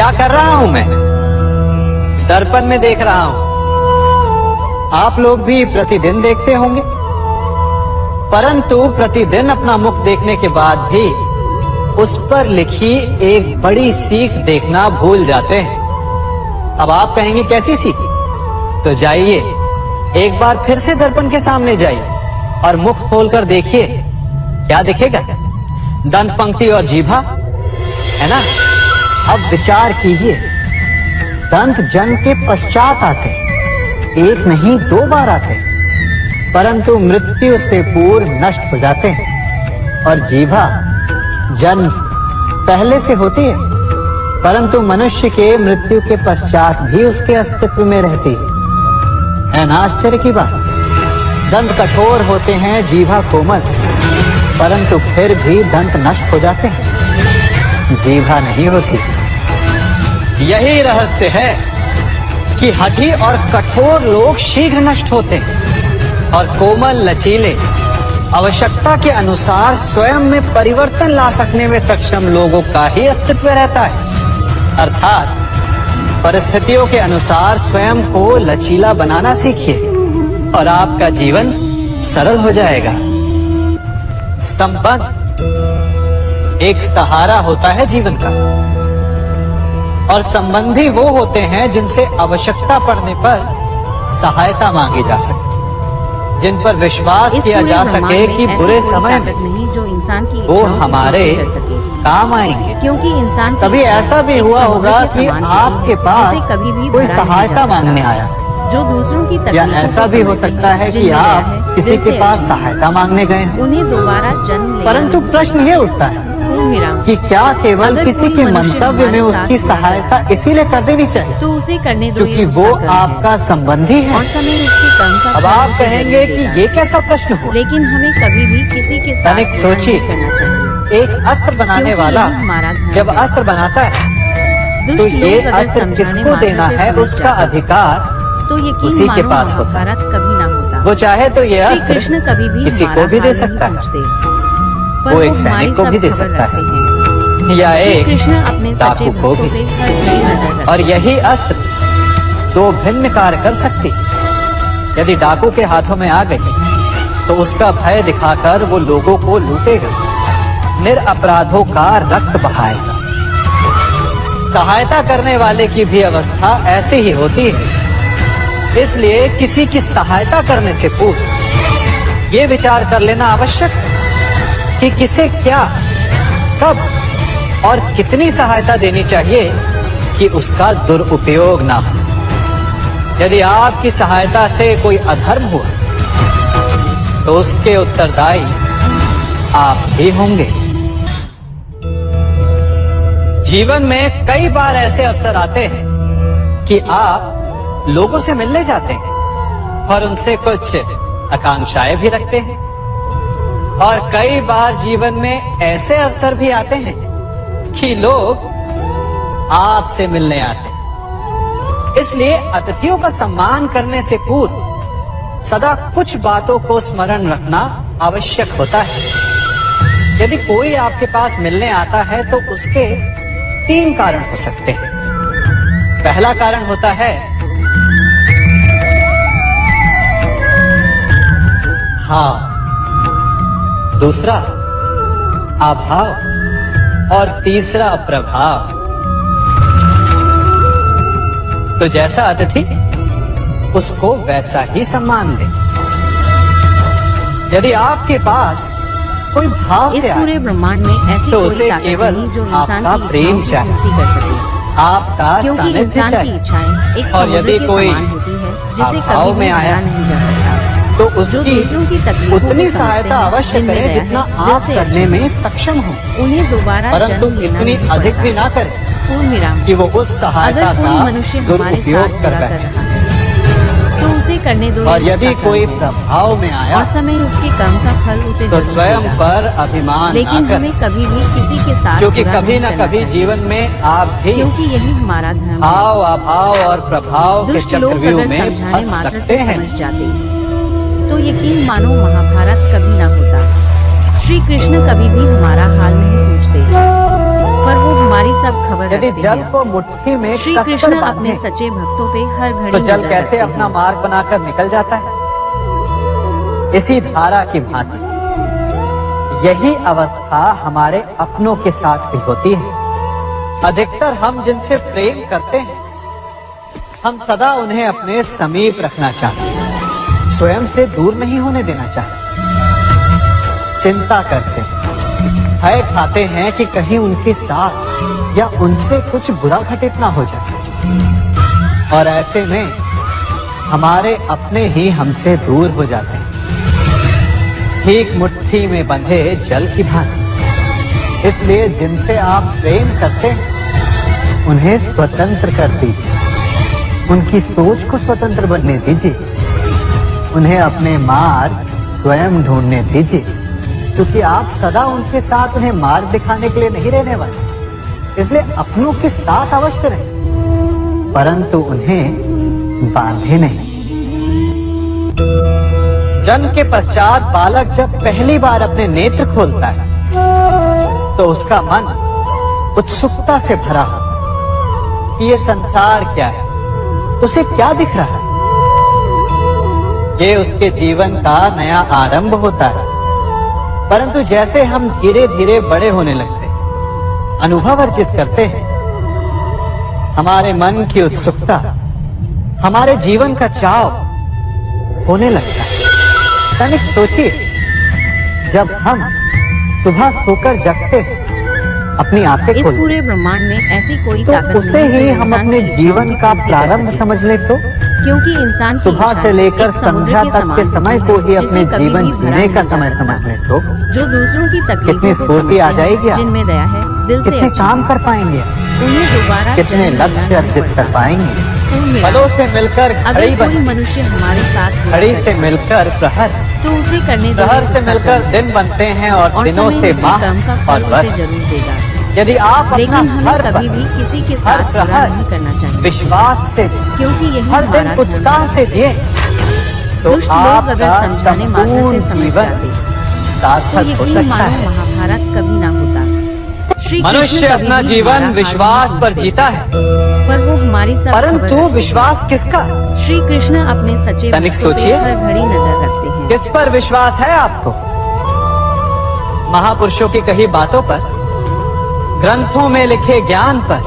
क्या कर रहा हूं मैं? दर्पण में देख रहा हूं। आप लोग भी प्रतिदिन देखते होंगे, परंतु प्रतिदिन अपना मुख देखने के बाद भी उस पर लिखी एक बड़ी सीख देखना भूल जाते हैं। अब आप कहेंगे कैसी सीख? तो जाइए एक बार फिर से दर्पण के सामने जाइए और मुख खोलकर देखिए, क्या दिखेगा? दंत पंक्ति और जीभा, है ना? अब विचार कीजिए, दंत जन्म के पश्चात आते, एक नहीं 2 बार आते, परंतु मृत्यु से पूर्व नष्ट हो जाते हैं। और जीभा जन्म पहले से होती है, परंतु मनुष्य के मृत्यु के पश्चात भी उसके अस्तित्व में रहती है ना? आश्चर्य की बात। दंत कठोर होते हैं, जीभा कोमल, परंतु फिर भी दंत नष्ट हो जाते हैं, जीभा नहीं होती। यही रहस्य है कि हठी और कठोर लोग शीघ्र नष्ट होते हैं और कोमल लचीले आवश्यकता के अनुसार स्वयं में परिवर्तन ला सकने में सक्षम लोगों का ही अस्तित्व रहता है। अर्थात परिस्थितियों के अनुसार स्वयं को लचीला बनाना सीखिए और आपका जीवन सरल हो जाएगा। संबंध एक सहारा होता है जीवन का, और संबंधी वो होते हैं जिनसे आवश्यकता पड़ने पर सहायता मांगी जा सके, जिन पर विश्वास किया जा सके कि बुरे समय में जो इंसान की वो हमारे काम आएंगे। क्योंकि इंसान कभी ऐसा भी हुआ होगा कि आपके पास कभी भी कोई सहायता मांगने आया, जो दूसरों की या ऐसा भी हो सकता है कि आप किसी के पास सहायता मांगने गए, उन्हें दोबारा जन्म लेना। परंतु प्रश्न ये उठता है कि क्या केवल किसी के मंतव्य में उसकी सहायता इसीलिए कर देनी चाहिए तो उसे करने दो, क्योंकि वो आपका संबंधी है? और समय उसके कर्म का अब आप कहेंगे कि ये कैसा प्रश्न हो? लेकिन हमें कभी भी किसी के साथ तनिक सोचिए, करना चाहिए। एक अस्त्र बनाने वाला जब अस्त्र बनाता है तो ये अस्त्र किसको देना है उसका अधिकार तो उसी के पास होता है। कभी ना होता। वो चाहे तो ये अस्त्र कृष्ण कभी भी किसी को भी दे सकता है, वो एक सैनिक को भी दे सकता है, या एक डाकू को भी। और यही अस्त्र 2 भिन्न कार्य कर सकती। यदि डाकू के हाथों में आ गई तो उसका भय दिखाकर वो लोगों को लूटेगा, निरपराधों का रक्त बहाएगा। सहायता करने वाले की भी अवस्था ऐसी ही होती है। इसलिए किसी की सहायता करने से पूर्व ये विचार कर लेना आवश्यक है कि किसे क्या, कब और कितनी सहायता देनी चाहिए कि उसका दुरुपयोग ना हो। यदि आपकी सहायता से कोई अधर्म हुआ तो उसके उत्तरदायी आप ही होंगे। जीवन में कई बार ऐसे अवसर आते हैं कि आप लोगों से मिलने जाते हैं और उनसे कुछ आकांक्षाएं भी रखते हैं, और कई बार जीवन में ऐसे अवसर भी आते हैं कि लोग आपसे मिलने आते हैं। इसलिए अतिथियों का सम्मान करने से पूर्व सदा कुछ बातों को स्मरण रखना आवश्यक होता है। यदि कोई आपके पास मिलने आता है तो उसके 3 कारण हो सकते हैं। पहला कारण होता है हाँ, दूसरा अभाव और तीसरा प्रभाव। तो जैसा अतिथि उसको वैसा ही सम्मान दे। यदि आपके पास कोई भाव से पूरे ब्रह्मांड में ऐसी तो उसे केवल आपका प्रेम चाहिए, आपका सानिध्य चाहिए। और यदि कोई अभाव में आया तो उसकी उतनी सहायता अवश्य करें जितना आप करने में सक्षम हो, उन्हें दोबारा, परंतु इतनी अधिक भी ना करें कि वो उस सहायता का दुरुपयोग कर बैठे। तो उसे करने दो। और यदि कोई प्रभाव में आया और समय उसके कर्म का फल उसे तो स्वयं पर अभिमान लेकिन हमें कभी भी किसी के साथ, क्योंकि कभी न कभी जीवन में आप भी क्योंकि यही हमारा धर्म भाव, अभाव और प्रभाव के चक्रव्यूह में फंस सकते हैं। तो यकीन मानो महाभारत कभी ना होता। श्री कृष्ण कभी भी हमारा हाल नहीं पूछते, पर वो हमारी सब खबर यदि रखते जल हैं। को मुट्ठी में श्री कसकर कृष्ण अपने बांधे सच्चे भक्तों पे हर घड़ी तो जल नजर कैसे रखते अपना हैं। मार्ग बनाकर निकल जाता है। इसी धारा की भांति यही अवस्था हमारे अपनों के साथ भी होती है। अधिकतर हम जिनसे प्रेम करते हैं, हम सदा उन्हें अपने समीप रखना चाहते हैं, स्वयं से दूर नहीं होने देना चाहते। चिंता करते हैं, भय खाते हैं कि कहीं उनके साथ या उनसे कुछ बुरा घटित ना हो जाए, और ऐसे में हमारे अपने ही हमसे दूर हो जाते हैं, ठीक मुट्ठी में बंधे जल की भांति। इसलिए जिनसे आप प्रेम करते हैं उन्हें स्वतंत्र कर दीजिए, उनकी सोच को स्वतंत्र बनने दीजिए, उन्हें अपने मार्ग स्वयं ढूंढने दीजिए, क्योंकि आप सदा उनके साथ उन्हें मार्ग दिखाने के लिए नहीं रहने वाले। इसलिए अपनों के साथ अवश्य रहें, परंतु उन्हें बांधे नहीं। जन्म के पश्चात बालक जब पहली बार अपने नेत्र खोलता है तो उसका मन उत्सुकता से भरा हो कि ये संसार क्या है, उसे क्या दिख रहा है। ये उसके जीवन का नया आरंभ होता है। परंतु जैसे हम धीरे धीरे बड़े होने लगते हैं, अनुभव अर्जित करते हैं, हमारे मन की उत्सुकता, हमारे जीवन का चाव होने लगता है। तनिक सोचिए, जब हम सुबह सोकर जगते हैं, अपनी आंखें इस खोलते पूरे ब्रह्मांड में ऐसी कोई तो ताकत उसे नहीं ही जो हम इंसान अपने की जीवन इच्छाओं का की पूर्ति कर प्रारंभ सके। समझ ले तो क्योंकि इंसान की सुबह से इच्छाएं लेकर एक समुद्र संध्या के तक के समान समय होती को हैं, ही जिसे अपने कभी जीवन भी भरा जीने का नहीं जा समय सकता। समझ ले तो जो दूसरों की कितनी तकलीफों को स्फूर्ति आ समझते जाएगी हैं, आप? जिनमें दया है, दिल से कितने अच्छे काम हैं, कर पाएंगे, उन्हें दोबारा कितने जन्म लक्ष्य लेना अर्जित नहीं कर पड़ता। पाएंगे। कुल मिलाकर, फलों से मिलकर अगर घड़ी कोई बने, मनुष्य हमारे साथ बुरा घड़ी से करता है, मिलकर प्रहर, तो उसे करने दो प्रहर से उसका मिलकर कर्म। दिन बनते हैं और दिनों समय से उसके माह कर्म का और फल उसे वर्ष। जरूर देगा। यदि आप लेकिन अपना हमें हर कभी पल, भी किसी के हर साथ बुरा प्रहर नहीं करना चाहिए, विश्वास से जिए, क्योंकि यही हर हमारा दिन धर्म उत्साह है। से जिए तो दुष्ट लोग अगर आपका समझाने मात्र से संपूर्ण समझ जीवन जाते तो सार्थक हो यकीन सकता मानो है। महाभारत कभी ना होता। श्री कृष्ण मनुष्य कभी अपना भी जीवन हमारा हाल विश्वास नहीं पर पूछते, जीता है, पर वो हमारी सब खबर परंतु रखते हैं। विश्वास किसका? श्री कृष्ण अपने सच्चे तनिक भक्तों पे सोचिए। हर घड़ी नजर रखते हैं। किस पर विश्वास है आपको? महापुरुषों की कही बातों पर, ग्रंथों में लिखे ज्ञान पर,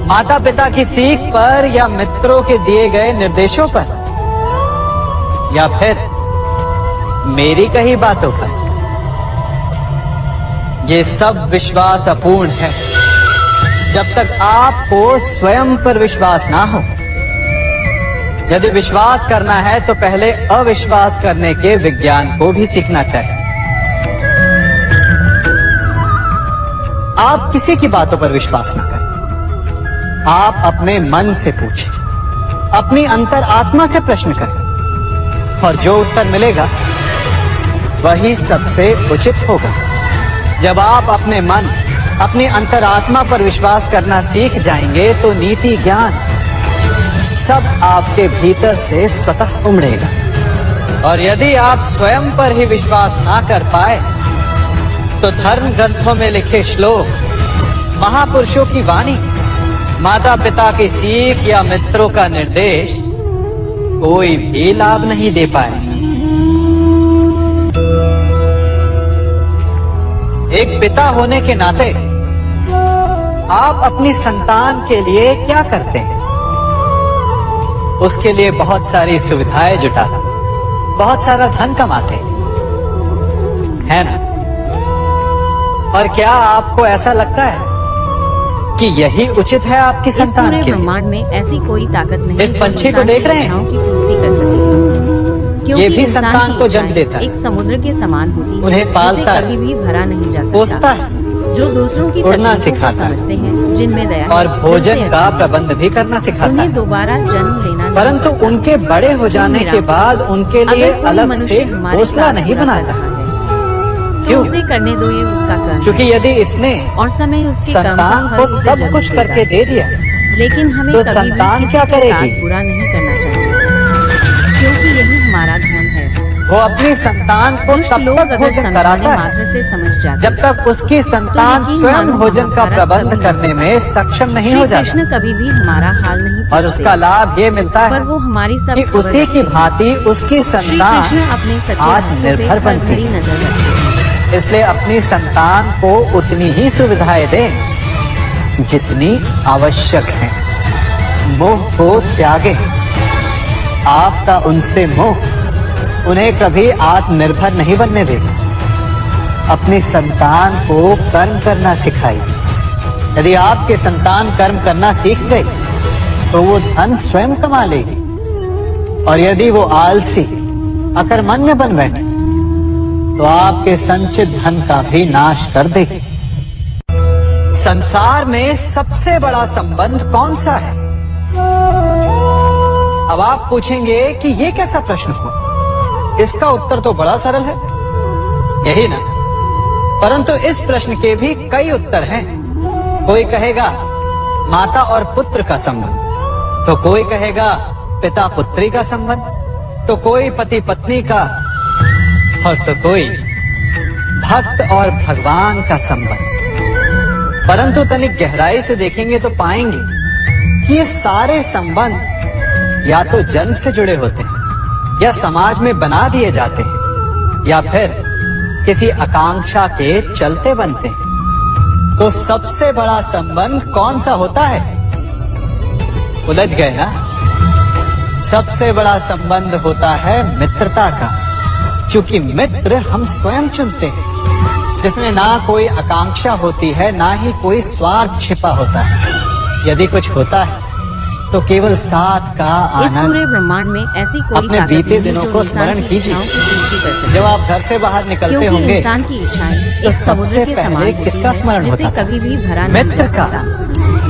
माता पिता की सीख पर, या मित्रों के दिए गए निर्देशों पर, या फिर मेरी कही बातों पर? ये सब विश्वास अपूर्ण है जब तक आपको स्वयं पर विश्वास ना हो। यदि विश्वास करना है तो पहले अविश्वास करने के विज्ञान को भी सीखना चाहिए। आप किसी की बातों पर विश्वास न करें, आप अपने मन से पूछें, अपनी अंतर आत्मा से प्रश्न करें, और जो उत्तर मिलेगा वही सबसे उचित होगा। जब आप अपने मन, अपनी अंतरात्मा पर विश्वास करना सीख जाएंगे तो नीति ज्ञान सब आपके भीतर से स्वतः उमड़ेगा। और यदि आप स्वयं पर ही विश्वास ना कर पाए तो धर्म ग्रंथों में लिखे श्लोक, महापुरुषों की वाणी, माता पिता की सीख या मित्रों का निर्देश कोई भी लाभ नहीं दे पाएगा। एक पिता होने के नाते आप अपनी संतान के लिए क्या करते हैं? उसके लिए बहुत सारी सुविधाएं जुटाते, बहुत सारा धन कमाते है ना? और क्या आपको ऐसा लगता है कि यही उचित है आपकी इस संतान पूरे के लिए? ब्रह्मांड में ऐसी कोई ताकत नहीं इस जो पंछी को इंसान देख की रहे हैं? इच्छाओं की पूर्ति कर सके। क्योंकि ये भी इंसान संतान की को जन्म इच्छाएं देता है, एक समुद्र के समान होती है, उन्हें पालता जिसे है, कभी भी भरा नहीं जा सकता। पोसता है, जो दूसरों की उड़ना तकलीफों को सिखाता है, समझते हैं, जिनमें दया है, और दिल भोजन से का अच्छे हैं, प्रबंध भी करना सिखाता उन्हें है। दोबारा जन्म लेना नहीं परंतु पड़ता। उनके बड़े हो जाने मेरा के बाद उनके लिए अगर कोई अलग मनुष्य से हमारे घोंसला साथ नहीं बुरा कर बनाता, रहा है, तो क्यों? उसे करने दो, ये उसका कर्म है। क्योंकि यदि इसने और समय उसके कर्म का संतान फल को उसे सब जरूर कुछ देगा। करके दे दिया, लेकिन हमें तो कभी संतान भी किसी क्या के करेगी? साथ बुरा नहीं करना चाहिए, क्योंकि यही हमारा धर्म है। वो अपनी संतान को दुष्ट तब लोग तक अगर भोजन समझाने कराता है मात्र से समझ जाते जब तक उसकी संतान यकीन स्वयं मानो भोजन का महाभारत प्रबंध कभी करने में सक्षम नहीं श्री हो जाता कृष्ण कभी भी हमारा हाल नहीं और पूछते, उसका लाभ ये मिलता पर है वो हमारी सब कि खबर उसी रखते की हैं। भांति उसकी श्री संतान कृष्ण अपने सच्चे भक्तों पे आत्मनिर्भर हर बनती घड़ी है। नजर रखते हैं। इसलिए अपनी संतान को उतनी ही सुविधाएं दें जितनी आवश्यक है। मोह को त्यागे। आपका उनसे मोह उन्हें कभी आत्मनिर्भर नहीं बनने देगा। अपनी संतान को कर्म करना सिखाइए। यदि आपके संतान कर्म करना सीख गई तो वो धन स्वयं कमा लेगी, और यदि वो आलसी अकर्मण्य बन बैठे तो आपके संचित धन का भी नाश कर देगी। संसार में सबसे बड़ा संबंध कौन सा है? अब आप पूछेंगे कि ये कैसा प्रश्न हुआ? इसका उत्तर तो बड़ा सरल है, यही ना? परंतु इस प्रश्न के भी कई उत्तर हैं। कोई कहेगा माता और पुत्र का संबंध, तो कोई कहेगा पिता पुत्री का संबंध, तो कोई पति पत्नी का, और तो कोई भक्त और भगवान का संबंध। परंतु तनिक गहराई से देखेंगे तो पाएंगे कि ये सारे संबंध या तो जन्म से जुड़े होते हैं, या समाज में बना दिए जाते हैं, या फिर किसी आकांक्षा के चलते बनते हैं। तो सबसे बड़ा संबंध कौन सा होता है? उलझ गए ना? सबसे बड़ा संबंध होता है मित्रता का, क्योंकि मित्र हम स्वयं चुनते हैं, जिसमें ना कोई आकांक्षा होती है, ना ही कोई स्वार्थ छिपा होता है। यदि कुछ होता है तो केवल साथ का इस आनंद। पूरे ब्रह्मांड में ऐसी कोई अपने ताकत बीते नहीं दिनों जो को इंसान स्मरण की कीजिए। इच्छाओं की पूर्ति कर सके। जब आप घर से बाहर निकलते क्योंकि होंगे इंसान की इच्छाएं तो एक सबसे समुद्र के पहले समान होती किसका हैं, स्मरण जिसे होता है? कभी भी भरा नहीं मित्र जा का। सकता।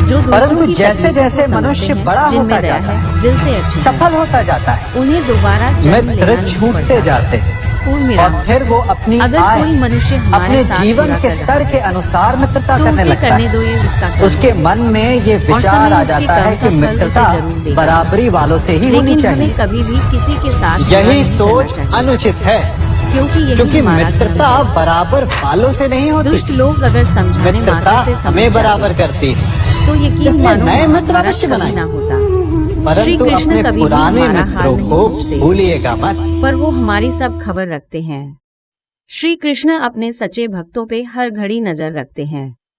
जो दूसरों परंतु की जैसे तकलीफों जैसे को समझते मनुष्य हैं, बड़ा जिनमें होता दया जाता है, है, दिल से अच्छे हैं, सफल होता जाता है, उन्हें दोबारा जन्म मित्र लेना नहीं छूटते पड़ता। जाते हैं, पूर्ण और विराम। फिर वो अपनी अगर आय कोई मनुष्य हमारे अपने साथ जीवन बुरा के कर रहा स्तर के अनुसार मित्रता तो करने उसे लगता करने है। दो, ये उसका कर्म उसके है। मन में ये और विचार समय आ उसके जाता है कर्म कि का फल उसे मित्रता जरूर देगा। बराबरी वालों से ही होनी लेकिन हमें चाहिए। कभी भी किसी के साथ बुरा यही नहीं सोच करना चाहिए, अनुचित है, क्योंकि यही क्योंकि हमारा धर्म मित्रता है। बराबर वालों से नहीं होती। दुष्ट लोग अगर समझाने मित्रता मात्र से समझ हमें जाते बराबर करती है, तो यकीन इसलिए मानो नए मित्र महाभारत अवश्य कभी बनाएं। ना होता। श्री परंतु कृष्ण अपने कभी भी पुराने हमारा हाल मित्रों नहीं को पूछते, भूलिएगा मत। पर वो हमारी सब खबर रखते हैं। श्री कृष्ण अपने सच्चे भक्तों पे हर घड़ी नजर रखते हैं।